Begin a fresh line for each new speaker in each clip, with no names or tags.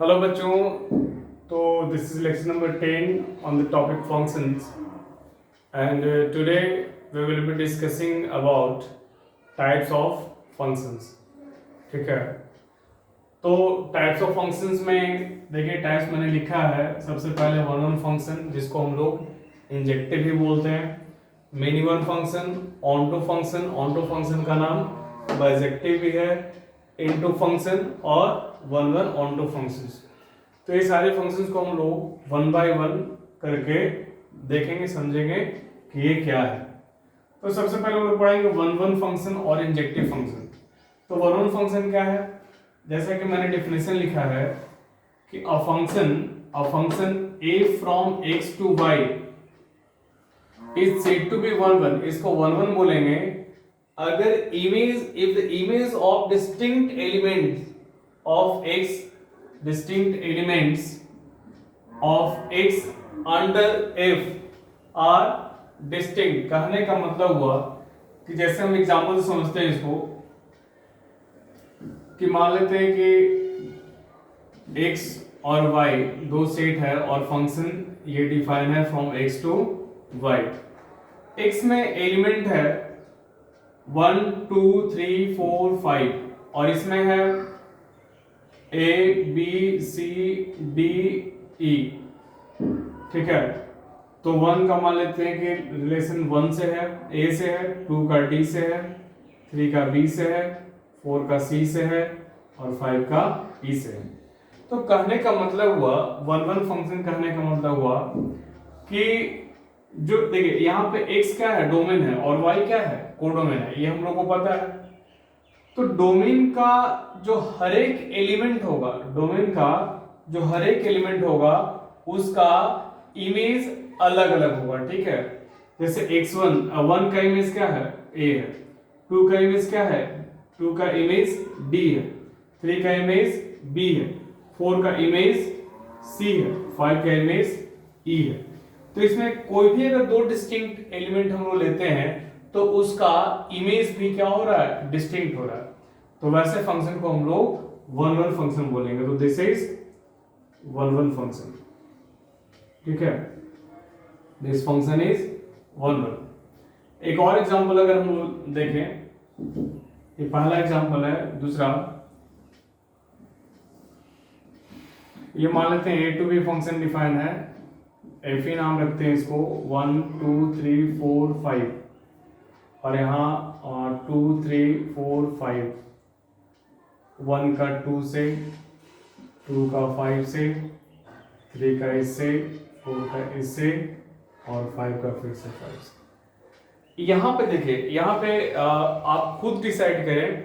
Hello बच्चों, तो this is lecture number 10 on the topic functions and today we will be discussing about types of functions. ठीक है, तो types of functions में देखिए types मैंने लिखा है। सबसे पहले वन वन फंक्शन जिसको हम लोग इंजेक्टिव भी बोलते हैं, many one function, onto function का नाम बाइजेक्टिव भी है, इनटू फंक्शन और one one onto functions. तो ये सारे फंक्शंस को हम लोग वन बाय वन करके देखेंगे, समझेंगे कि ये क्या है। तो सबसे पहले हम लोग पढ़ेंगे वन वन फंक्शन और इंजेक्टिव फंक्शन। तो वन वन फंक्शन क्या है, जैसा कि मैंने डेफिनेशन लिखा है कि a function a from x to y is said to be one one. इसको वन वन बोलेंगे अगर if the image of distinct elements of x under f are distinct. कहने का मतलब हुआ कि जैसे हम एग्जांपल से समझते हैं इसको, कि मान लेते हैं कि x और y दो सेट है और फंक्शन ये डिफाइन है from x to y। x में एलिमेंट है 1 2 3 4 5 और इसमें है a b c d e। ठीक है, तो 1 का मान लेते हैं कि रिलेशन 1 से है, a से है, 2 का d से है, 3 का b से है, 4 का c से है और 5 का e से है। तो कहने का मतलब हुआ, वन वन फंक्शन कहने का मतलब हुआ कि जो देखिए यहाँ पे x क्या है, डोमेन है, और y क्या है, कोडोमेन है, ये हम लोग को पता है। तो डोमेन का जो हर एक एलिमेंट होगा, डोमेन का जो हर एक एलिमेंट होगा उसका इमेज अलग अलग होगा। ठीक है, जैसे x1 1 का इमेज क्या है, a है, 2 का इमेज क्या है, 2 का इमेज d है, 3 का इमेज b है, 4 का इमेज c है, 5 का इमेज e है। तो इसमें कोई भी अगर दो डिस्टिंक्ट एलिमेंट हम लोग लेते हैं तो उसका इमेज भी क्या हो रहा है, डिस्टिंक्ट हो रहा है। तो वैसे फंक्शन को हम लोग वन वन फंक्शन बोलेंगे। तो this is one one function. ठीक है, this function is one one. एक और एग्जांपल अगर हम लोग देखें, ये पहला एग्जांपल है। दूसरा, ये मान लेते हैं a to b function define है, एफ नाम रखते हैं इसको, 1 2 3 4 5 और यहाँ 2 3 4 5, 1 का 2 से, 2 का 5 से, 3 का इससे, 4 का इससे और 5 का फिर से 5 से। यहाँ पे देखिए, यहाँ पे आप खुद डिसाइड करें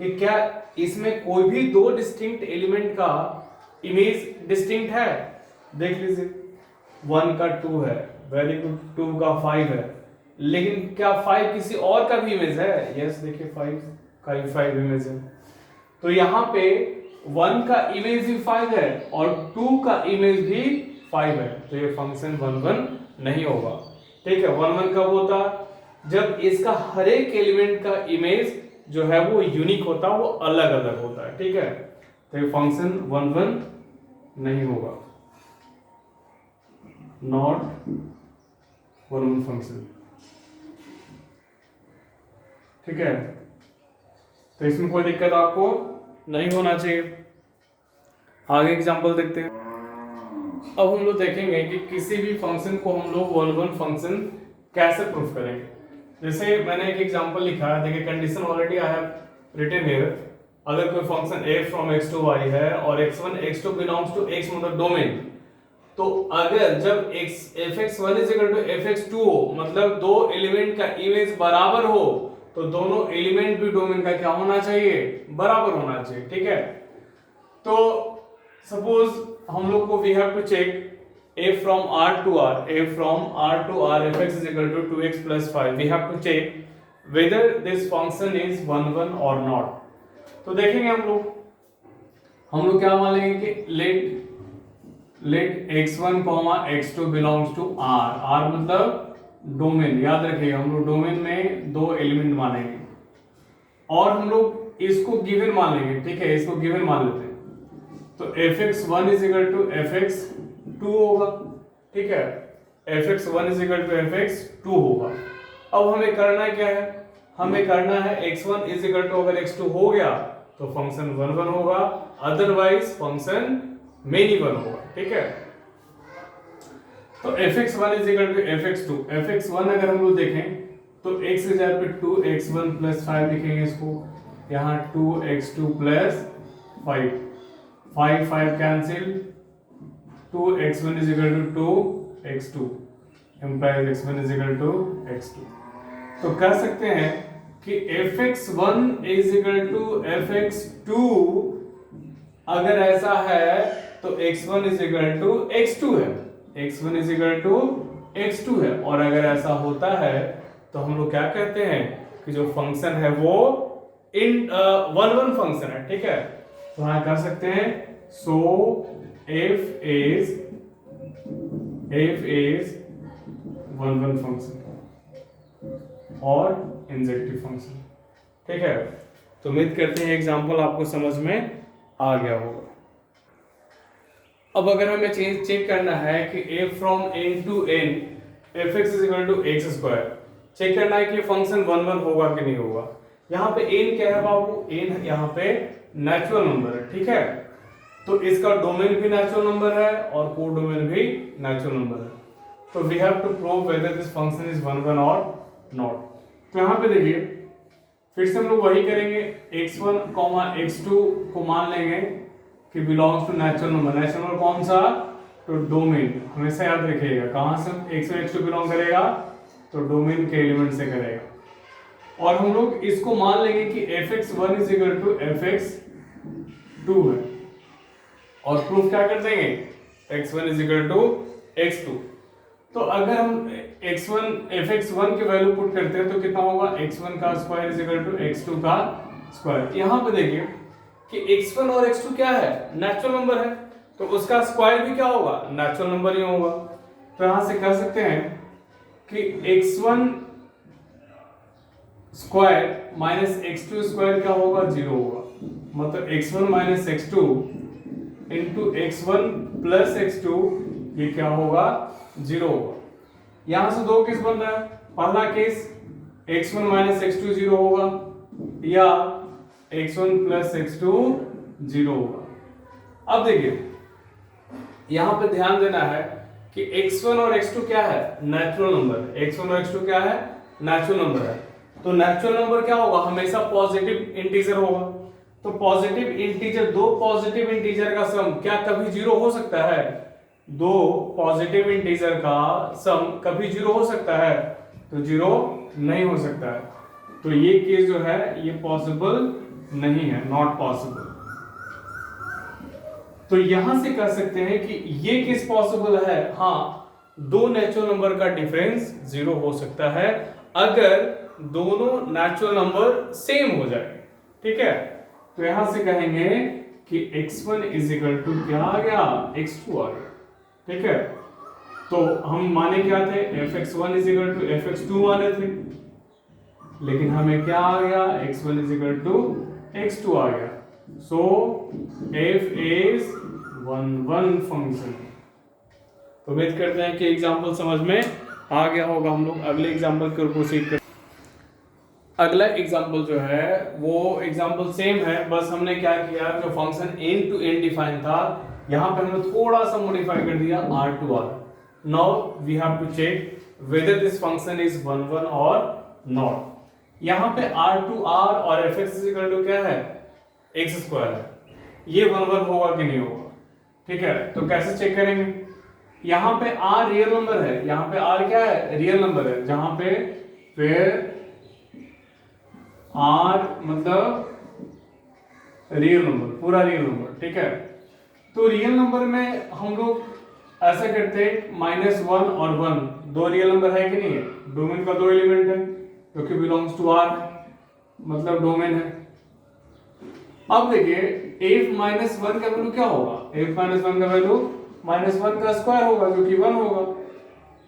कि क्या इसमें कोई भी दो डिस्टिंक्ट एलिमेंट का इमेज डिस्टिंक्ट है। देख लीजिए, 1 का 2 है, वेरी गुड, 2 का 5 है, लेकिन क्या 5 किसी और का भी इमेज है? यस, देखिए 5 का 5 इमेज है। तो यहाँ पे 1 का इमेज भी 5 है और 2 का इमेज भी 5 है, तो ये फंक्शन वन वन नहीं होगा। ठीक है, वन वन कब होता, जब इसका हर एक एलिमेंट का इमेज जो है वो यूनिक होता, वो अलग अलग होता है। ठीक है, तो ये फंक्शन वन वन नहीं होगा, नॉट वन वन फंक्शन। ठीक है, तो इसमें कोई दिक्कत आपको नहीं होना चाहिए। आगे एग्जांपल देखते हैं। अब हम लोग देखेंगे कि किसी भी फंक्शन को हम लोग वन वन फंक्शन कैसे प्रूफ करेंगे। जैसे मैंने एक एग्जांपल लिखा है, देखिए condition already I have written here. अगर कोई function a from x to y है और x1 x2 belongs to x मतलब डोमेन, तो अगर जब fx1 fx2 हो, मतलब दो एलिमेंट का इमेज बराबर हो, तो दोनों एलिमेंट भी डोमेन का क्या होना चाहिए, बराबर होना चाहिए। ठीक है, तो सपोज हम लोग को we have to check a from r to r fx is equal to 2x plus 5, we have to check whether this function is 1 1 or not। तो देखेंगे हम लोग क्या मान लेंगे कि let x1 x2 belongs to r मतलब domain. याद रखिएगा, हम लोग डोमेन में दो एलिमेंट मानेंगे और हम लोग इसको गिवन मान लेंगे। ठीक है, इसको गिवन मान लेते हैं। तो fx1 is equal to fx2 होगा, ठीक है, fx1 is equal to fx2 होगा। अब हमें करना क्या है, हमें करना है x1 इज इक्वल टू, अगर x2 हो गया तो फंक्शन 1 1 होगा, अदरवाइज फंक्शन मेनी 1 होगा, ठीक है। तो fx1 is equal to fx2, fx1 अगर हम लोग देखें तो x की जगह पे 2x1 प्लस 5 लिखेंगे इसको, यहाँ 2x2 plus 5, 5 5 cancel, 2x1 is equal to 2x2 implies x1 is equal to x2। तो कह सकते हैं कि fx1 is equal to fx2, अगर ऐसा है तो x1 is equal to x2 है, x1 is equal to x2 है। और अगर ऐसा होता है तो हम लोग क्या कहते हैं कि जो फंक्शन है वो इन 1 1 फंक्शन है, ठीक है। तो यहां कह सकते हैं सो f is 1 1 फंक्शन और इंजेक्टिव फंक्शन, ठीक है। तो उम्मीद करते हैं एग्जांपल आपको समझ में आ गया होगा। अब अगर हमें चेक करना है कि f from n to n fx is equal to x square, check करना है कि फंक्शन 1 1 होगा कि नहीं होगा। यहाँ पे n क्या है बाबू, n यहाँ पे नेचुरल नंबर है, ठीक है। तो इसका डोमेन भी नेचुरल नंबर है और कोड डोमेन भी नेचुरल नंबर है। तो we have to prove whether this function is 1 1 और नॉट। तो यहाँ पे देखिए फिर से हम लोग वही करेंगे, x1, x2 को मान लेंगे कि belongs to natural number. Natural number कौन सा, तो डोमेन, हमेशा याद रखिएगा कहां से x1 x2 बिलोंग करेगा, तो डोमेन के एलिमेंट से करेगा। और हम लोग इसको मान लेंगे कि fx1 is equal to fx2 है, और प्रूफ क्या कर देंगे, x1 is equal to x2। तो अगर हम x1 fx1 की वैल्यू पुट करते हैं तो कितना होगा, x1 का square is equal to x2 का स्क्वायर। यहाँ पे देखिए कि x1 और x2 क्या है, नेचुरल नंबर है, तो उसका स्क्वायर भी क्या होगा, नेचुरल नंबर ही होगा। तो यहां से कह सकते हैं कि x1 square minus x2 square क्या होगा, 0 होगा। मतलब x1 minus x2 into x1 plus x2, ये क्या होगा, 0 होगा। यहां से दो केस बन रहा है, पहला केस x1 माइनस x2 0 होगा, या x1 प्लस x2 0 होगा। अब देखिए यहां पे ध्यान देना है कि x1 और x2 क्या है, नेचुरल नंबर। x1 और x2 क्या है, नेचुरल नंबर है। तो नेचुरल नंबर क्या होगा, हमेशा पॉजिटिव इंटीजर होगा। तो पॉजिटिव इंटीजर, दो पॉजिटिव इंटीजर का सम क्या कभी 0 हो सकता है, दो पॉजिटिव इंटीजर का सम कभी 0 हो सकता है, तो 0 नहीं हो सकता है। तो ये केस जो है ये पॉसिबल नहीं है, नॉट पॉसिबल। तो यहां से कह सकते हैं कि ये केस पॉसिबल है, हाँ, दो नेचुरल नंबर का डिफरेंस 0 हो सकता है अगर दोनों नेचुरल नंबर सेम हो जाए, ठीक है। तो यहां से कहेंगे कि x1 इज इक्वल टू क्या आ गया, x2 आ गया, ठीक है। तो हम माने क्या थे, fx1 is equal to fx2 माने थे, लेकिन हमें क्या आ गया, x1 is equal to x2 आ गया। सो f इज 1 1 फंक्शन। तो उम्मीद करते हैं कि एग्जांपल समझ में आ गया होगा। हम लोग अगले एग्जांपल की ओर प्रोसीड करते हैं। अगला एग्जांपल जो है वो एग्जांपल सेम है, बस हमने क्या किया, जो function n to n define था यहाँ पे हमने थोड़ा सा मॉडिफाई कर दिया r to r। Now we have to check whether this function is 1 1 और नॉट। यहाँ पे r टू r और fx इज इक्वल टू क्या है, x स्क्वायर है, ये 1 1 होगा कि नहीं होगा, ठीक है। तो कैसे चेक करेंगे, यहाँ पे r रियल नंबर है, यहाँ पे r क्या है, रियल नंबर है, जहां पे फिर r मतलब रियल नंबर, पूरा रियल नंबर, ठीक है। तो रियल नंबर में हम लोग ऐसा करते हैं, -1 और 1 दो रियल नंबर है कि नहीं है, डोमेन का दो एलिमेंट है जो कि बिलोंग्स टू r, मतलब डोमेन है। अब देखिए f माइनस 1 का वैल्यू क्या होगा, f माइनस 1 का वैल्यू -1 का स्क्वायर होगा जो कि 1 होगा।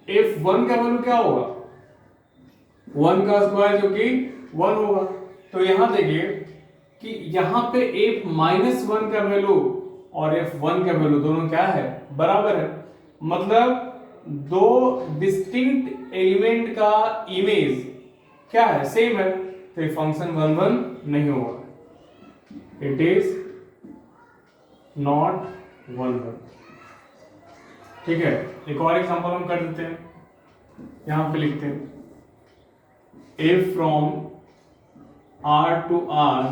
f1 का वैल्यू क्या होगा, 1 का स्क्वायर जो कि 1 होगा। तो यहां देखिए कि यहां पे f माइनस 1 का वैल्यू और f1 का वैल्यू दोनों क्या है, बराबर है। मतलब दो डिस्टिंक्ट एलिमेंट का इमेज क्या है, सेम है, तो ये फंक्शन 1 1 नहीं होगा, इट इज नॉट 1 1। ठीक है, एक और एग्जांपल हम कर देते हैं, यहां पे लिखते हैं if from R to R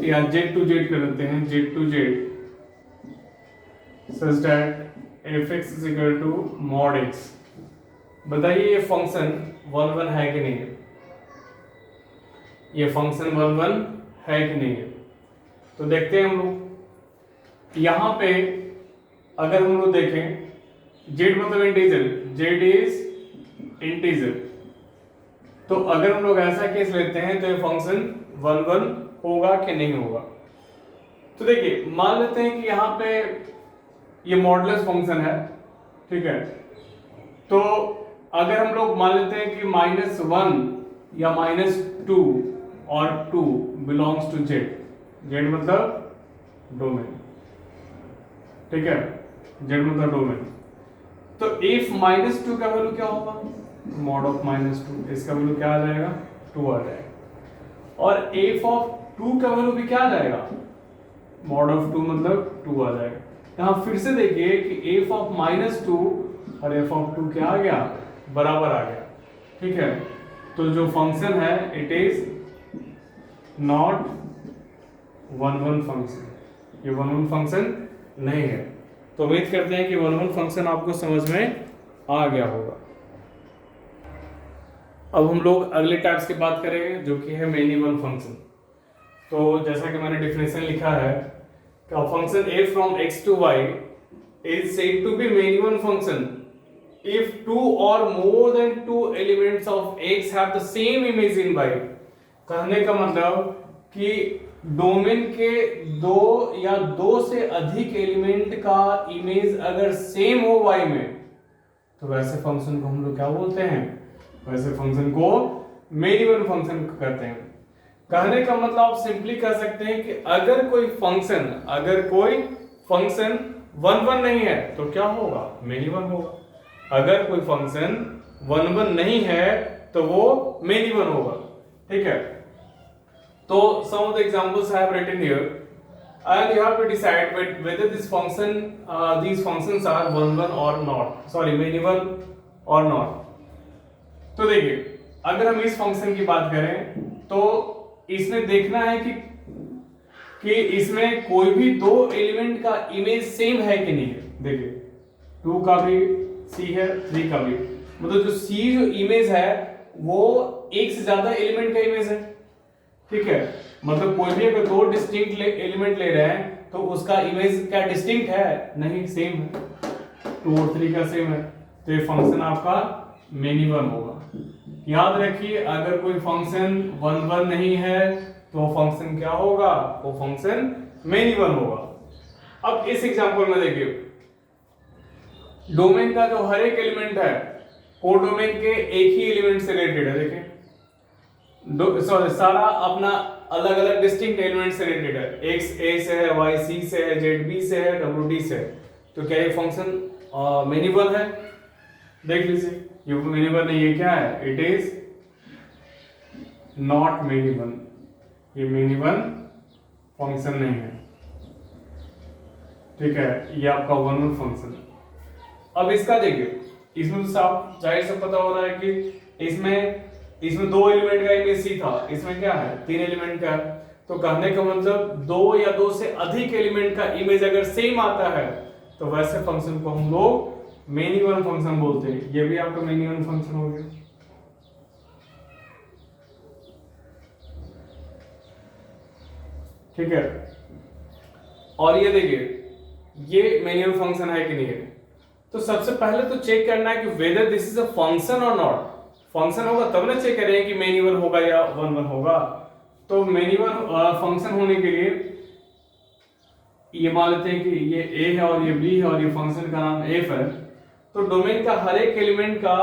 या Z to Z कर देते हैं, Z to Z such that fx is equal to mod x। बताइए ये फंक्शन 1 1 है कि नहीं है, ये फंक्शन 1 1 है कि नहीं है। तो देखते हैं हम लोग, यहां पे अगर हम लोग देखें z मतलब इंटीजर, z इज इंटीजर, तो अगर हम लोग ऐसा केस लेते हैं तो ये फंक्शन 1 1 होगा कि नहीं होगा। तो देखिए मान लेते हैं कि यहाँ पे ये मॉडुलस फंक्शन है, ठीक है, तो अगर हम लोग मान लेते हैं कि -1 या -2 और 2 बिलोंग्स टू z, z मतलब डोमेन, ठीक है, z मतलब डोमेन, तो if -2 का वैल्यू क्या होगा, मॉड ऑफ -2, इसका वैल्यू क्या आ जाएगा, 2 आ जाएगा, और f ऑफ 2 का वैल्यू भी क्या आ जाएगा, मॉड ऑफ 2 मतलब 2 आ जाएगा। यहाँ फिर से देखिए कि f ऑफ -2 और f ऑफ 2 क्या आ गया, बराबर आ गया, ठीक है। तो जो फंक्शन है इट इज नॉट 1 1 फंक्शन, ये 1 1 फंक्शन नहीं है। तो उम्मीद करते हैं कि 1 1 फंक्शन आपको समझ में आ गया होगा। अब हम लोग अगले टाइप्स की बात करेंगे जो कि है मेन इवन फंक्शन। तो जैसा कि मैंने डेफिनेशन लिखा है कि function f from x to y is said to be main even function if two or more than two elements of x have the same image in y। कहने का मतलब कि डोमेन के दो या दो से अधिक एलिमेंट का इमेज अगर सेम हो y में, तो वैसे फंक्शन को हम लोग क्या बोलते हैं, वैसे फंक्शन को मेन इवन फंक्शन कहते हैं। कहने का मतलब आप सिंपली कह सकते हैं कि अगर कोई फंक्शन 1 1 नहीं है तो क्या होगा, मेन इवन होगा। अगर कोई फंक्शन 1 1 नहीं है तो वो मेन इवन होगा, ठीक है। तो some of the examples I have written here and you have to decide whether these functions are 1 1 or not, sorry main even or not। तो देखिए अगर हम इस फंक्शन की बात करें तो इसमें देखना है कि इसमें कोई भी दो एलिमेंट का इमेज सेम है कि नहीं है। देखिए 2 का भी c है, 3 का भी, मतलब जो c जो इमेज है वो एक से ज्यादा एलिमेंट का इमेज है, ठीक है। मतलब कोई भी अगर दो डिस्टिंक्ट एलिमेंट ले रहे हैं तो उसका इमेज क्या डिस्टिंक्ट है, नहीं, सेम है, 2 और 3 का सेम है, तो ये फंक्शन आपका मेन इवन होगा। याद रखिए अगर कोई फंक्शन 1 1 नहीं है तो फंक्शन क्या होगा, वो फंक्शन मेन इवन होगा। अब इस एग्जांपल में देखिए डोमेन का जो हर एक एलिमेंट है कोडोमेन के एक ही एलिमेंट से रिलेटेड है। देखिए सारा अपना अलग अलग डिस्टिंक्ट एलिमेंट से रिलेटेड है, x a से है, y c से है, z b से है, w d से है, तो क्या ये फंक्शन मेन इवन है? देख लीजिए ये मेन इवन नहीं, ये क्या है, it is not main even, ये मेन इवन फंक्शन नहीं है, ठीक है, ये आपका 1 1 फंक्शन। अब इसका देखिए इसमें तो साफ जाहिर से पता हो रहा है कि इसमें 2 एलिमेंट का इमेज सी था, इसमें क्या है 3 एलिमेंट का, तो कहने का मतलब 2 या 2 से अधिक एलिमेंट का इमेज अगर सेम आता है तो वैसे फंक्शन को हम लोग मेन इवन फंक्शन बोलते हैं। ये भी आपका मेन इवन फंक्शन हो गया, ठीक है। और ये देखिए ये मेन इवन फंक्शन है कि नहीं है, तो सबसे पहले तो चेक करना है कि whether this is a function और नॉट। फंक्शन होगा तब ना चेक करें कि मेन इवन होगा या 1 1 होगा। तो मेन इवन फंक्शन होने के लिए ये मान लेते हैं कि ये a है और ये b है और ये फंक्शन का नाम f है, तो डोमेन का हर एक एलिमेंट का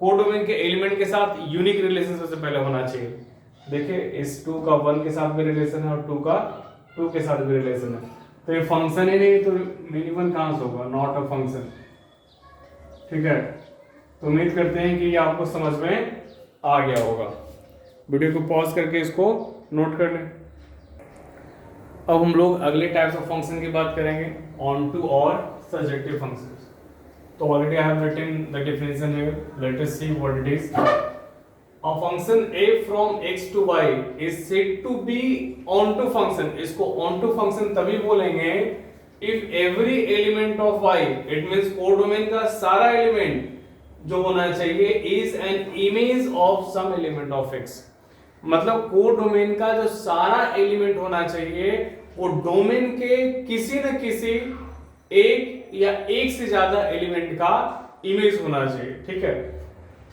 कोडोमेन के एलिमेंट के साथ यूनिक रिलेशन सबसे पहले होना चाहिए। देखिए इस 2 का 1 के साथ भी रिलेशन है और 2 का टू के साथ भी रिलेशन है, तो ये फंक्शन ही नहीं तो मिनिमम कहाँ से होगा, नॉट अ फंक्शन। ठीक है, तो उम्मीद करते हैं कि ये आपको समझ में आ गया होगा। वीडियो को पॉज करके इसको नोट कर लें। अब हम लोग अगले टाइप्स ऑफ फंक्शन की बात करेंगे, ऑन टू और सर्जेक्टिव फंक्शंस। तो already I have written the definition here, let us see what it is. A function a from x to y is said to be onto function। इसको onto function तभी बोलेंगे if every element of y, it means codomain का सारा element जो होना चाहिए is an image of some element of x। मतलब codomain का जो सारा एलिमेंट होना चाहिए वो डोमेन के किसी न किसी एक या एक से ज्यादा एलिमेंट का इमेज होना चाहिए। ठीक है,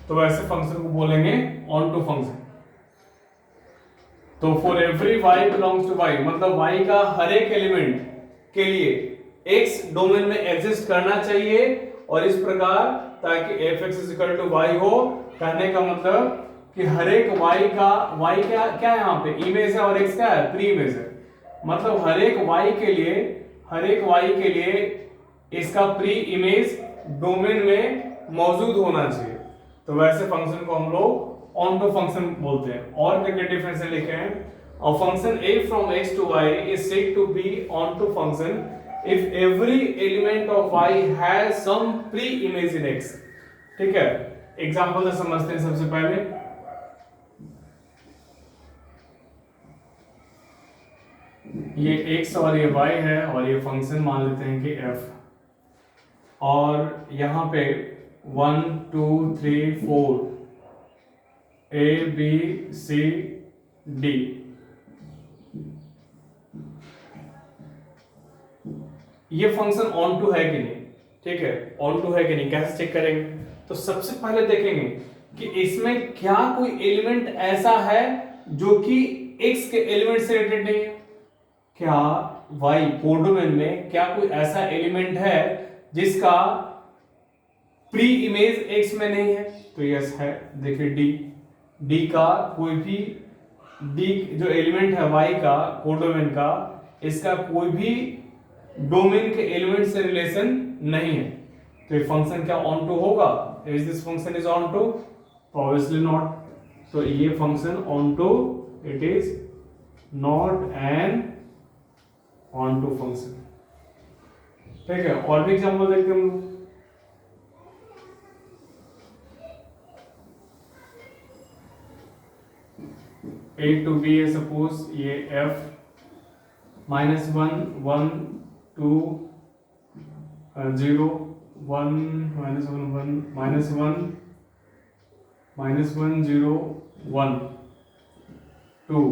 तो वैसे फंक्शन को बोलेंगे ऑन टू फंक्शन। तो for every y belongs to y, मतलब y का हर एक एलिमेंट के लिए x डोमेन में एग्जिस्ट करना चाहिए, और इस प्रकार ताकि fx इक्वल टू y हो। कहने का मतलब कि हर एक y का y क्या क्या यहाँ पे इमेज है और x क्या है, प्री इमेज है। मतलब हर एक y के लिए इसका प्री इमेज डोमेन में मौजूद होना चाहिए। तो वैसे फंक्शन को हम लोग ऑन टू फंक्शन बोलते हैं। और क्या डिफरेंस है लिखे हैं, a function a from x to y is said to be on to function if every element of y has some pre-image in x। ठीक है, एग्जांपल से समझते हैं। सबसे पहले ये x और ये y है, और ये फंक्शन मान लेते हैं कि f, और यहाँ पे 1 2 3 4 A B C D, ये फंक्शन ऑन टू है कि नहीं। ठीक है, ऑन टू है कि नहीं कैसे चेक करेंगे, तो सबसे पहले देखेंगे कि इसमें क्या कोई एलिमेंट ऐसा है जो कि x के एलिमेंट से रिलेटेड नहीं है। क्या y कोडोमेन में क्या कोई ऐसा एलिमेंट है जिसका प्री इमेज x में नहीं है, तो यस है। देखिए d का कोई भी d जो एलिमेंट है y का कोडोमेन का, इसका कोई भी डोमेन के एलिमेंट से रिलेशन नहीं है। तो ये फंक्शन क्या ऑन टू होगा, is this function is onto, obviously not. तो ये function onto, it is not an onto function. ठीक है, और भी एग्जांपल देखते हैं हम लोग। A to B है सपोज, ये f -1 1 2 0 1 -1 1 -1 0 1 2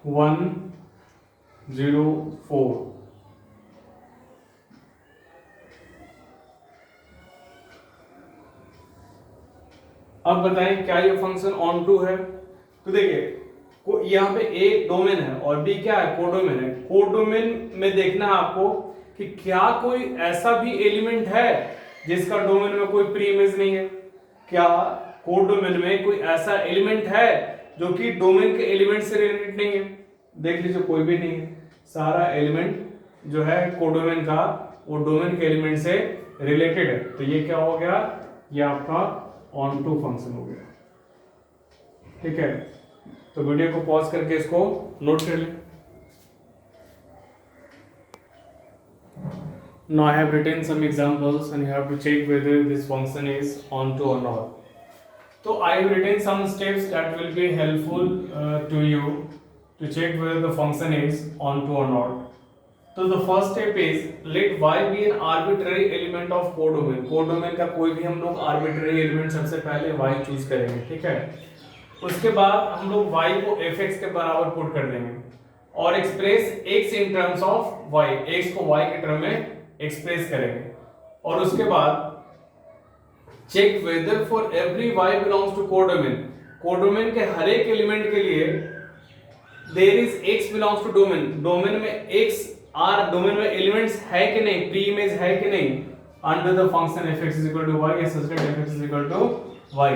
1 0 4। अब बताएं क्या ये फंक्शन ऑन टू है। तो देखिए यहाँ पे ए डोमेन है और बी क्या है, कोडोमेन है। कोडोमेन में देखना है आपको कि क्या कोई ऐसा भी एलिमेंट है जिसका डोमेन में कोई प्री इमेज नहीं है। क्या कोडोमेन में कोई ऐसा एलिमेंट है जो कि डोमेन के एलिमेंट से रिलेटेड नहीं है। देख लीजिए कोई भी नहीं है, सारा एलिमेंट जो है कोडोमेन का वो डोमेन के एलिमेंट से रिलेटेड है। तो ये क्या हो गया, ये आपका ऑन टू फंक्शन हो गया। ठीक है, तो वीडियो को पॉज करके इसको नोट कर लें। Now I have written some examples and you have to check whether this function is onto or not. So I have written some steps that will be helpful to you to check whether the function is onto or not. So the first step is let y be an arbitrary element of codomain. codomain का कोई भी हम लोग arbitrary element सबसे पहले y choose करेंगे। ठीक है, उसके बाद हम लोग y को fx के बराबर पुट कर देंगे और express x in terms of y, x को y के टर्म में एक्सप्रेस करेंगे। और उसके बाद check whether for every y belongs to codomain, codomain के हर एक एलिमेंट के लिए there is x belongs to domain, domain में x आर डोमेन में एलिमेंट्स है कि नहीं, प्री इमेज है कि नहीं, under the function fx is equal to y या such that fx is equal to y।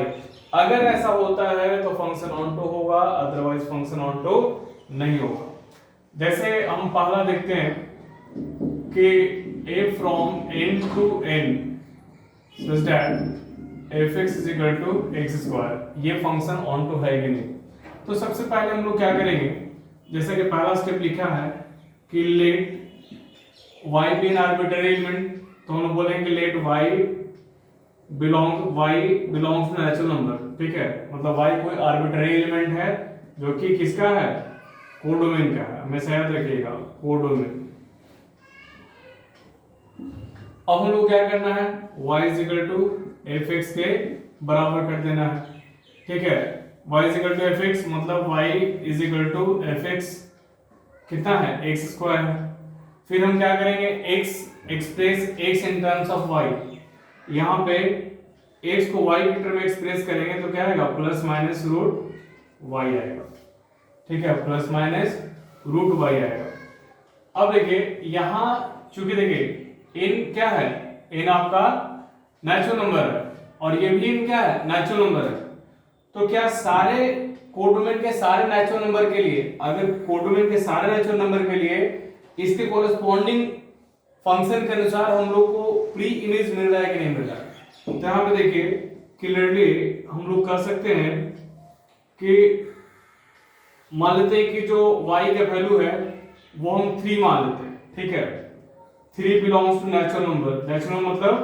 अगर ऐसा होता है तो फंक्शन ऑन टू होगा, अदरवाइज फंक्शन ऑन टू नहीं होगा। जैसे हम पहला देखते हैं कि a from n to n such that fx is equal to x square, ये फंक्शन ऑन टू है कि नहीं। तो सबसे पहले हम लोग क्या करेंगे, जैसे कि पहला स्टेप लिखा है कि let y be an arbitrary element, तो हम लोग बोलेंगे let y belongs to natural number, ठीक है, मतलब y कोई आर्बिट्ररी एलिमेंट है जो कि किसका है, कोडोमेन का है, हमेशा याद रखिएगा कोडोमेन। अब हम लोग क्या करना है, y is equal to f x के बराबर कर देना है, ठीक है, y is equal to f x मतलब y is equal to f x कितना है, एक्स स्क्वायर है। फिर हम क्या करेंगे, x express x in terms of y, यहाँ पे x को y की टर्म में एक्सप्रेस करेंगे तो क्या आएगा, प्लस माइनस रूट y आएगा, ठीक है, प्लस माइनस रूट y आएगा। अब देखिए यहाँ चूंकि देखिए n क्या है, n आपका नेचुरल नंबर है और ये भी n क्या है, नेचुरल नंबर है। तो क्या सारे कोडोमेन के सारे नेचुरल नंबर के लिए, अगर कोडोमेन के सारे नेचुरल नंबर के लिए इसके कोरेस्पॉन्डिंग फंक्शन के अनुसार हम लोग को प्री इमेज मिल रहा है कि नहीं मिल रहा है। तो यहाँ पे देखिए क्लियरली हम लोग कर सकते हैं कि मान लेते हैं कि जो y का वैल्यू है वो हम 3 मान लेते हैं, ठीक है, 3 belongs to natural number, natural मतलब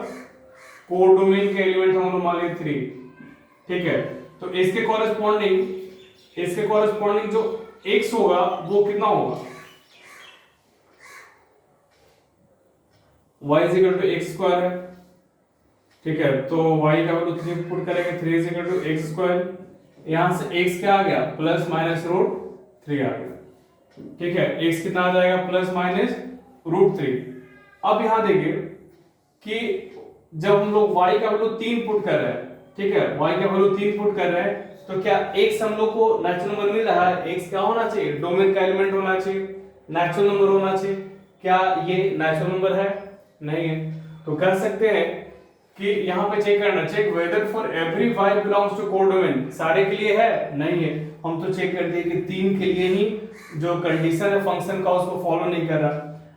कोडोमेन के एलिमेंट हम लोग मान लिए 3, ठीक है। तो इसके कॉरेस्पॉन्डिंग जो x होगा वो कितना होगा, y is equal to x square है, ठीक है, तो y का वैल्यू 3 पुट करेंगे, 3 is equal to x square, यहां से x क्या आ गया, प्लस माइनस रूट 3 आ गया, ठीक है, x कितना आ जाएगा, प्लस माइनस रूट 3। अब यहां देखिए कि जब हम लोग y का वैल्यू 3 पुट कर रहे हैं, ठीक है, y का वैल्यू 3 पुट कर रहे हैं, तो क्या x हम लोग को नेचुरल नंबर मिल रहा है, x क्या होना चाहिए, डोमेन का एलिमेंट होना चाहिए, नेचुरल नंबर होना चाहिए। क्या ये नेचुरल नंबर है, नहीं है। तो कर सकते हैं कि यहाँ पे चेक करना, check whether for every y belongs to codomain, सारे के लिए है, नहीं है। हम तो चेक करते हैं कि 3 के लिए ही जो कंडीशन है फंक्शन का उसको फॉलो नहीं कर रहा।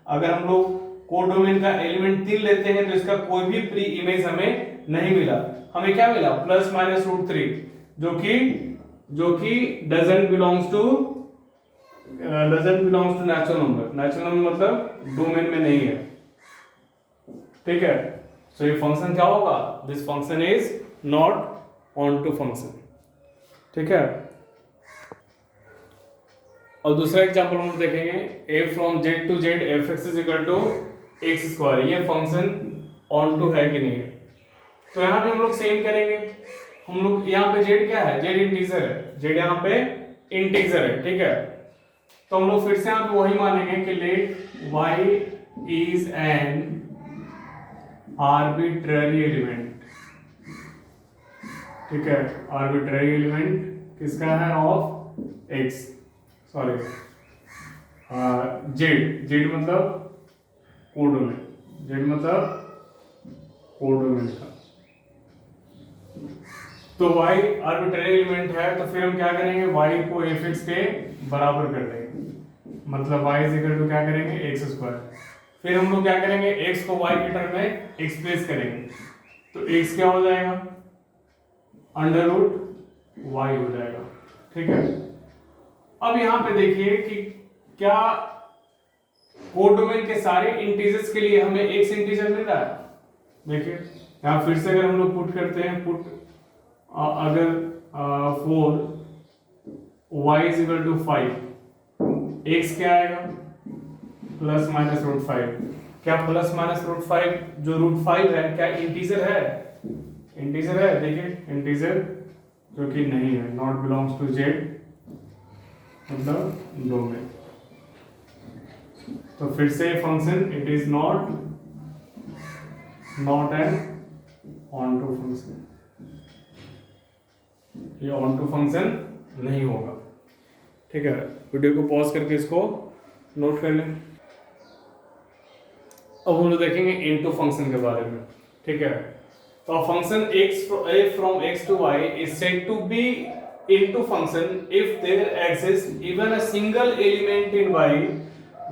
अगर हम लोग कोडोमेन का एलिमेंट 3 लेते हैं तो इसका कोई भी प्री इमेज हमें नहीं मिला, हमें क्या मिला, प्लस माइनस रूट 3, जो कि doesn't belongs to natural number, natural number मतलब डोमेन में नहीं है, ठीक है। सो ये फंक्शन क्या होगा, this function is not onto function, ठीक है। और दूसरा एग्जांपल हम देखेंगे, a from z to z fx is equal to x square, ये फंक्शन ऑन टू है कि नहीं है। तो यहाँ पे हम लोग सेम करेंगे, हम लोग यहाँ पे z क्या है, z इंटीजर है, z यहाँ पे इंटीजर है, ठीक है। तो हम लोग फिर से यहाँ पे वही मानेंगे कि let y is an arbitrary element, ठीक है, आर्बिट्ररी एलिमेंट किसका है, ऑफ x, सॉरी जेड मतलब कोडोमेन, जेड मतलब कोडोमेन का। तो y आर्बिट्ररी एलिमेंट है, तो फिर हम क्या करेंगे, y को fx के बराबर कर देंगे, मतलब y इज इक्वल टू क्या करेंगे, एक्स स्क्वायर। फिर हम लोग क्या करेंगे, x को y की टर्म में एक्सप्रेस करेंगे, तो x क्या हो जाएगा, अंडर रूट y हो जाएगा, ठीक है। अब यहां पे देखिए कि क्या कोडोमेन के सारे इंटीजर्स के लिए हमें x इंटीजर मिल रहा है। देखिए यहां फिर से अगर हम लोग पुट करते हैं, पुट अगर 4 y is equal to 5, x क्या आएगा, प्लस माइनस रूट 5। क्या प्लस माइनस रूट 5 जो रूट 5 है क्या इंटीजर है, इंटीजर है, देखिए इंटीजर जो कि नहीं है, नॉट बिलोंग्स टू z मतलब डोमेन। तो फिर से function it is not an onto function, ये ऑन टू फंक्शन नहीं होगा, ठीक है। वीडियो को पॉज करके इसको नोट कर लें। अब हम लोग देखेंगे इनटू फंक्शन के बारे में, ठीक है। तो a function f from x to y is said to be into function if there exists even a single element in y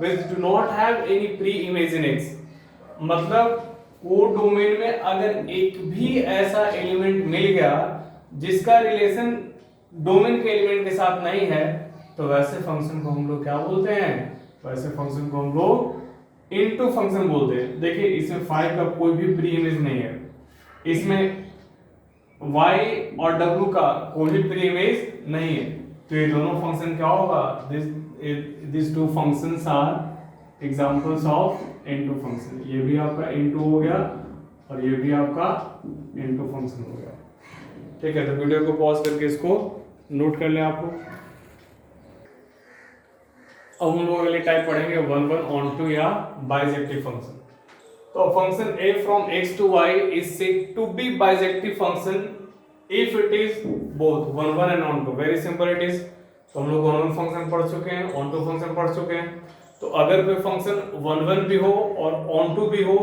which do not have any pre-image in x। मतलब वो domain में अगर एक भी ऐसा element मिल गया जिसका relation domain के एलिमेंट के साथ नहीं है, तो वैसे फंक्शन को हम लोग क्या बोलते हैं, वैसे फंक्शन को हम लोग इनटू फंक्शन बोलते हैं। देखिए इसमें 5 का कोई भी प्री इमेज नहीं है, इसमें y और w का कोई भी प्री इमेज नहीं है, तो ये दोनों फंक्शन क्या होगा, this two functions are examples of into function. ये भी आपका इनटू हो गया और ये भी आपका इनटू फंक्शन हो गया। ठीक है, तो वीडियो को पॉज करके इसको नोट कर लें आप लोग। अब हम लोग अगले टाइप पढ़ेंगे 1 ऑन टू या बाइजेक्टिव फंक्शन। तो function a from x to y is said to be bisective function if it is both 1 and on 2। Very simple it is. तो हम लोग 1 फंक्शन पढ़ चुके हैं, on 2 फंक्शन पढ़ चुके हैं। तो अगर कोई फंक्शन 1 भी हो और on 2 भी हो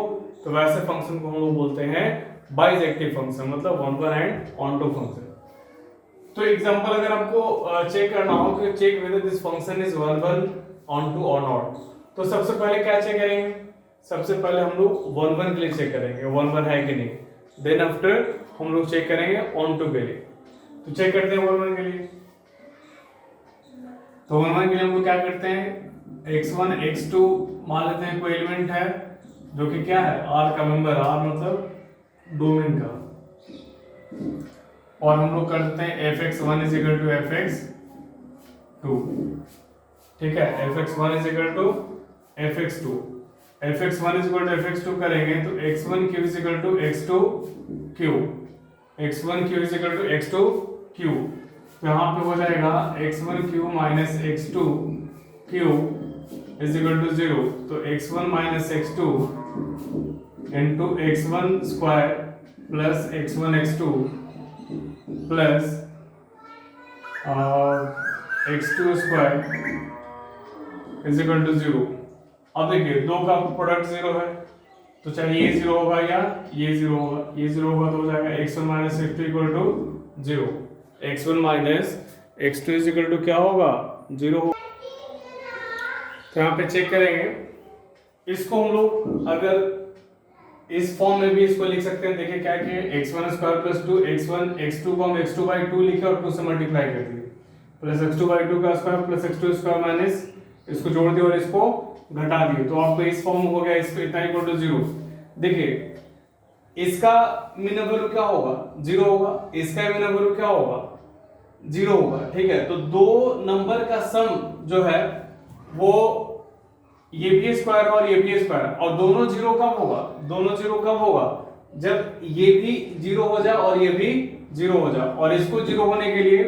तो वैसे फंक्शन को हम लोग बोलते हैं बाइजेक्टिव फंक्शन, मतलब 1 एंड on 2 फंक्शन। तो एग्जांपल अगर आपको चेक करना हो कि check whether this function is 1 on 2 और नॉट, तो सबसे पहले क्या चेक करेंगे, सबसे पहले हम लोग 1 के लिए चेक करेंगे 1 है कि नहीं, देन आफ्टर हम लोग चेक करेंगे on 2 के लिए। तो चेक करते हैं 1 के लिए। तो 1 के लिए हम लोग क्या करते हैं, x1 x2 मान लेते हैं कोई एलिमेंट है जो कि क्या है R का मेंबर, R मतलब डोमेन का, और हम लोग करते हैं fx1 is equal to fx2। ठीक है, fx1 is equal to fx2, fx1 is equal to fx2 करेंगे तो x1 q is equal to x2 q, x1 q is equal to x2 q। तो यहाँ पे हो जाएगा x1 q minus x2 q is equal to 0। तो x1 minus x2 into x1 square plus x1 x2 plus x2 square is equal to 0। अब देखिए दो का प्रोडक्ट 0 है, तो चाहे ये 0 होगा या ये 0 होगा, ये 0 होगा तो हो जाएगा x1 minus x2 equal to 0, x1 minus x2 is equal to क्या होगा 0 होगा। तो यहाँ पे चेक करेंगे, इसको हम लोग अगर इस फॉर्म में भी इसको लिख सकते हैं। देखिए क्या किए, x1 square plus 2 x1 x2 को हम x2 बाई 2 लिखे और 2 से मल्टीप्लाई कर दिए, प्लस x2 बाई 2 का square plus x2 square minus इसको जोड़ दिए और इसको घटा दिए, तो आपको इस फॉर्म हो गया, इसको इतना इक्वल टू 0। देखिए इसका मीन वैल्यू क्या होगा 0 होगा, इसका मीन वैल्यू क्या होगा 0 होगा। ठीक है, तो दो नंबर का सम जो है वो ये भी स्क्वायर और ये भी स्क्वायर, और दोनों 0 कब होगा, दोनों 0 कब होगा जब ये भी 0 हो जाए और ये भी 0 हो जाए। और इसको 0 होने के लिए